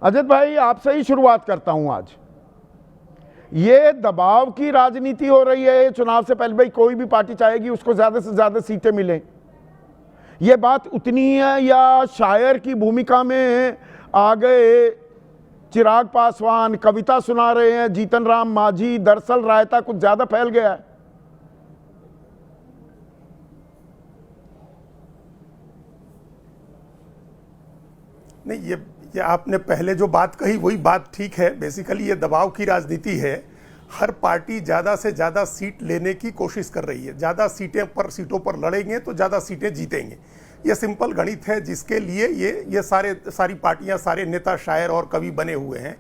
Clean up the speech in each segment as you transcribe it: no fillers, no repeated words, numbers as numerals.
अजित भाई, आपसे ही शुरुआत करता हूं। आज ये दबाव की राजनीति हो रही है चुनाव से पहले। भाई, कोई भी पार्टी चाहेगी उसको ज्यादा से ज्यादा सीटें मिलें। ये बात उतनी है या शायर की भूमिका में आ गए चिराग पासवान, कविता सुना रहे हैं जीतन राम मांझी? दरअसल रायता कुछ ज्यादा फैल गया है। नहीं, ये आपने पहले जो बात कही वही बात ठीक है। बेसिकली ये दबाव की राजनीति है। हर पार्टी ज़्यादा से ज़्यादा सीट लेने की कोशिश कर रही है। ज़्यादा सीटों पर लड़ेंगे तो ज़्यादा सीटें जीतेंगे। ये सिंपल गणित है जिसके लिए ये सारी पार्टियां, सारे नेता, शायर और कवि बने हुए हैं।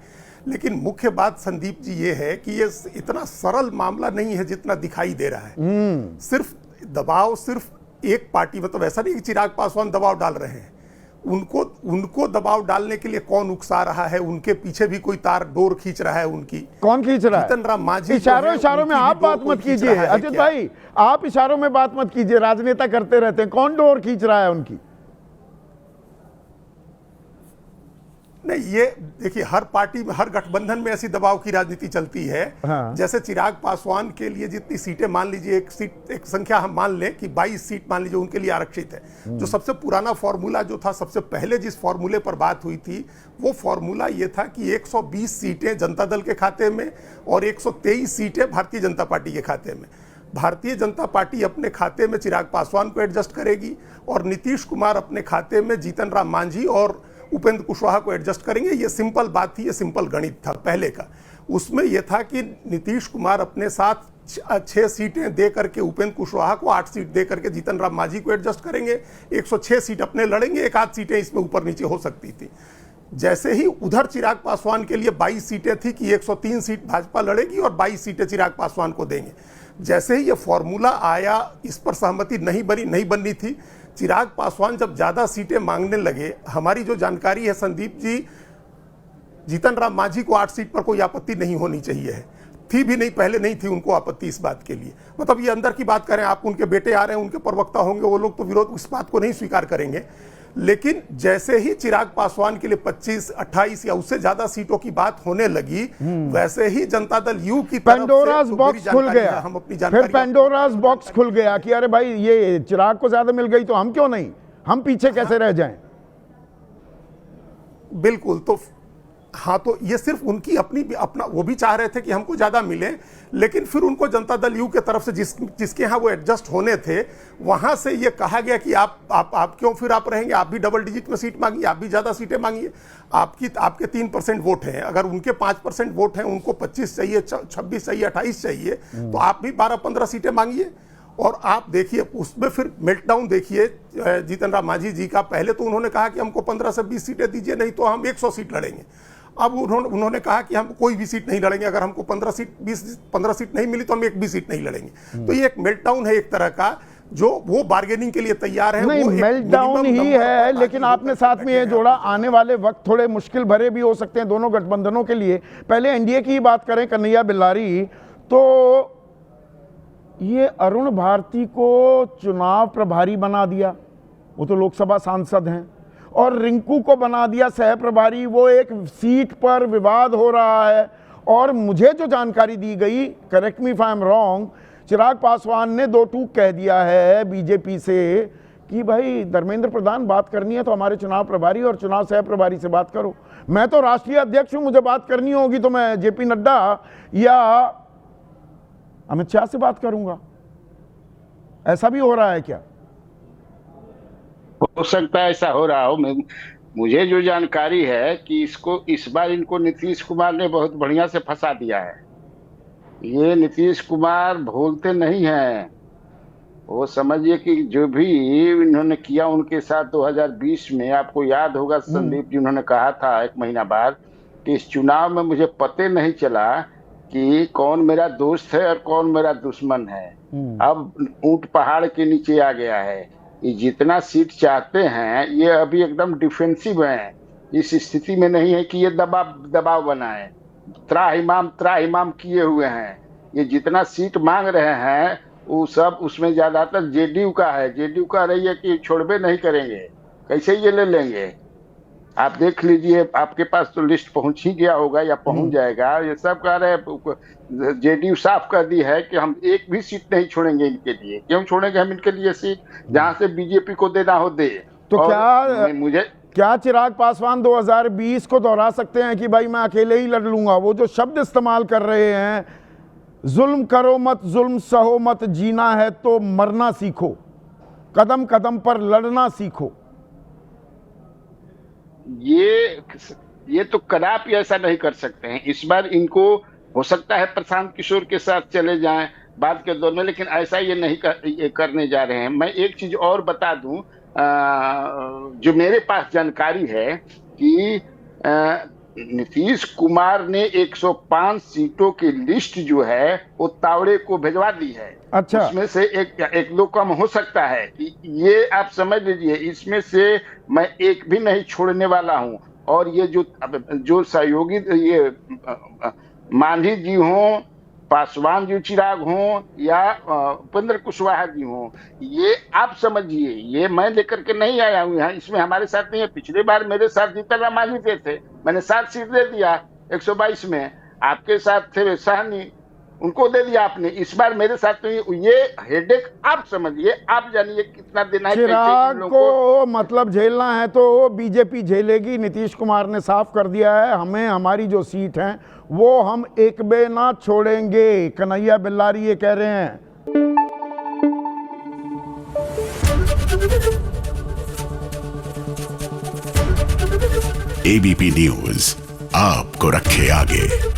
लेकिन मुख्य बात संदीप जी ये है कि ये इतना सरल मामला नहीं है जितना दिखाई दे रहा है। सिर्फ दबाव सिर्फ एक पार्टी, मतलब ऐसा नहीं कि चिराग पासवान दबाव डाल रहे हैं। उनको दबाव डालने के लिए कौन उकसा रहा है? उनके पीछे भी कोई तार डोर खींच रहा है। उनकी कौन खींच रहा है? जीतन राम मांझी। इशारों में आप बात मत कीजिए अजित भाई, आप इशारों में बात मत कीजिए। राजनेता करते रहते हैं। कौन डोर खींच रहा है उनकी? नहीं, ये देखिए, हर पार्टी में, हर गठबंधन में ऐसी दबाव की राजनीति चलती है। हाँ। जैसे चिराग पासवान के लिए जितनी सीटें, मान लीजिए एक संख्या हम मान लें कि 22 सीट मान लीजिए उनके लिए आरक्षित है। जो सबसे पुराना फॉर्मूला जो था, सबसे पहले जिस फॉर्मूले पर बात हुई थी, वो फॉर्मूला ये था कि 120 सीटें जनता दल के खाते में और 123 सीटें भारतीय जनता पार्टी के खाते में। भारतीय जनता पार्टी अपने खाते में चिराग पासवान को एडजस्ट करेगी और नीतीश कुमार अपने खाते में जीतन राम मांझी और उपेंद्र कुशवाहा को एडजस्ट करेंगे। ये सिंपल बात थी, ये सिंपल गणित था पहले का। उसमें यह था कि नीतीश कुमार अपने साथ 6 सीटें दे करके उपेंद्र कुशवाहा को 8 सीट दे करके जीतन राम मांझी को एडजस्ट करेंगे। 106 सीट अपने लड़ेंगे, एक आध सीटें इसमें ऊपर नीचे हो सकती थी। जैसे ही उधर चिराग पासवान के लिए 22 सीटें थी कि 103 सीट भाजपा लड़ेगी और 22 सीटें चिराग पासवान को देंगे। जैसे ही ये फॉर्मूला आया, इस पर सहमति नहीं बननी थी। चिराग पासवान जब ज्यादा सीटें मांगने लगे, हमारी जो जानकारी है संदीप जी, जीतन राम मांझी को 8 सीट पर कोई आपत्ति नहीं होनी चाहिए है। थी भी नहीं, पहले नहीं थी उनको आपत्ति इस बात के लिए। मतलब ये अंदर की बात करें, आप उनके बेटे आ रहे हैं, उनके प्रवक्ता होंगे, वो लोग तो विरोध इस बात को नहीं स्वीकार करेंगे। लेकिन जैसे ही चिराग पासवान के लिए 25, 28 या उससे ज्यादा सीटों की बात होने लगी, वैसे ही जनता दल यू की पेंडोरास बॉक्स खुल गया। हम अपनी जानकारी, फिर पेंडोरास बॉक्स खुल गया कि अरे भाई, ये चिराग को ज्यादा मिल गई तो हम क्यों नहीं, हम पीछे कैसे रह जाएं? बिल्कुल। तो ये सिर्फ उनकी अपना वो भी चाह रहे थे कि हमको ज्यादा मिले, लेकिन फिर उनको जनता दल यू के तरफ से जिसके यहाँ वो एडजस्ट होने थे, वहां से ये कहा गया कि आप क्यों फिर आप रहेंगे, आप भी डबल डिजिट में सीट मांगिए, आप भी ज्यादा सीटें मांगिए। आपके 3% वोट हैं, अगर उनके 5% वोट हैं, उनको 25 चाहिए, 26 चाहिए, 28 चाहिए, तो आप भी 12-15 सीटें मांगिए। और आप देखिए उसमें फिर मेल्टडाउन देखिए जीतन राम मांझी जी का। पहले तो उन्होंने कहा कि हमको 15 से 20 सीटें दीजिए, नहीं तो हम 100 सीट लड़ेंगे। अब उन्होंने कहा कि हम कोई भी सीट नहीं लड़ेंगे, अगर हमको 15 सीट नहीं मिली तो हम एक भी सीट नहीं लड़ेंगे। तो ये एक मेल्टडाउन है एक तरह का, जो वो बार्गेनिंग के लिए तैयार है। नहीं, मेल्टडाउन ही है। लेकिन आपने साथ में ये जोड़ा, आने वाले वक्त थोड़े मुश्किल भरे भी हो सकते हैं दोनों गठबंधनों के लिए। पहले एनडीए की बात करें, कन्हैया बिल्लारी, तो ये अरुण भारती को चुनाव प्रभारी बना दिया, वो तो लोकसभा सांसद हैं, और रिंकू को बना दिया सह प्रभारी। वो एक सीट पर विवाद हो रहा है। और मुझे जो जानकारी दी गई, correct me if I am wrong, Chirag Paswan ने 2 टूक कह दिया है बीजेपी से कि भाई धर्मेंद्र प्रधान, बात करनी है तो हमारे चुनाव प्रभारी और चुनाव सह प्रभारी से बात करो। मैं तो राष्ट्रीय अध्यक्ष हूं, मुझे बात करनी होगी तो मैं जेपी नड्डा या अमित शाह से बात करूंगा। ऐसा भी हो रहा है क्या? हो सकता है ऐसा हो रहा हो। मुझे जो जानकारी है कि इस बार इनको नीतीश कुमार ने बहुत बढ़िया से फंसा दिया है। ये नीतीश कुमार भूलते नहीं हैं। वो समझिए कि जो भी इन्होंने किया उनके साथ 2020 में, आपको याद होगा संदीप जी, उन्होंने कहा था 1 महीना बाद कि इस चुनाव में मुझे पते नहीं चला कि कौन मेरा दोस्त है और कौन मेरा दुश्मन है। अब ऊंट पहाड़ के नीचे आ गया है। ये जितना सीट चाहते हैं, ये अभी एकदम डिफेंसिव हैं। इस स्थिति में नहीं है कि ये दबाव बनाए। त्राहिमाम किए हुए हैं। ये जितना सीट मांग रहे हैं वो सब, उसमें ज्यादातर जेडीयू का है। जेडीयू कह रही है कि छोड़बे नहीं करेंगे, कैसे ये ले लेंगे। आप देख लीजिए, आपके पास तो लिस्ट पहुंच ही गया होगा या पहुंच जाएगा। ये सब कह रहे हैं, जेडीयू साफ कर दी है कि हम एक भी सीट नहीं छोड़ेंगे इनके लिए। क्यों छोड़ेंगे हम इनके लिए सीट? जहां से बीजेपी को देना हो दे। तो और मुझे क्या चिराग पासवान 2020 को दोहरा सकते हैं कि भाई मैं अकेले ही लड़ लूंगा? वो जो शब्द इस्तेमाल कर रहे हैं, जुल्म करो मत, जुल्म सहो मत, जीना है तो मरना सीखो, कदम कदम पर लड़ना सीखो। ये तो कदापि ऐसा नहीं कर सकते हैं। इस बार इनको हो सकता है प्रशांत किशोर के साथ चले जाएं बाद के दौर में, लेकिन ऐसा ये नहीं करने जा रहे हैं। मैं एक चीज और बता दूं, जो मेरे पास जानकारी है कि नीतीश कुमार ने 105 सीटों की लिस्ट जो है वो तावड़े को भिजवा दी है। अच्छा, उसमें से एक दो कम हो सकता है, ये आप समझ लीजिए। इसमें से मैं एक भी नहीं छोड़ने वाला हूं। और ये जो सहयोगी, ये मांझी जी हों, पासवान जी चिराग हों या उपेंद्र कुशवाहा जी हों, ये आप समझिए, ये मैं लेकर के नहीं आया हूं यहाँ। इसमें हमारे साथ नहीं है। पिछली बार मेरे साथ जीतन राम मांझी थे, मैंने 7 सीट दे दिया 122 में। आपके साथ थे साहनी, उनको दे दिया आपने। इस बार मेरे साथ तो ये हेडेक आप समझिए, आप जानिए कितना देना है। चिराग को मतलब झेलना है तो बीजेपी झेलेगी। नीतीश कुमार ने साफ कर दिया है, हमें हमारी जो सीट है वो हम एक बे ना छोड़ेंगे। कन्हैया बिल्लारी ये कह रहे हैं। एबीपी न्यूज आपको रखे आगे।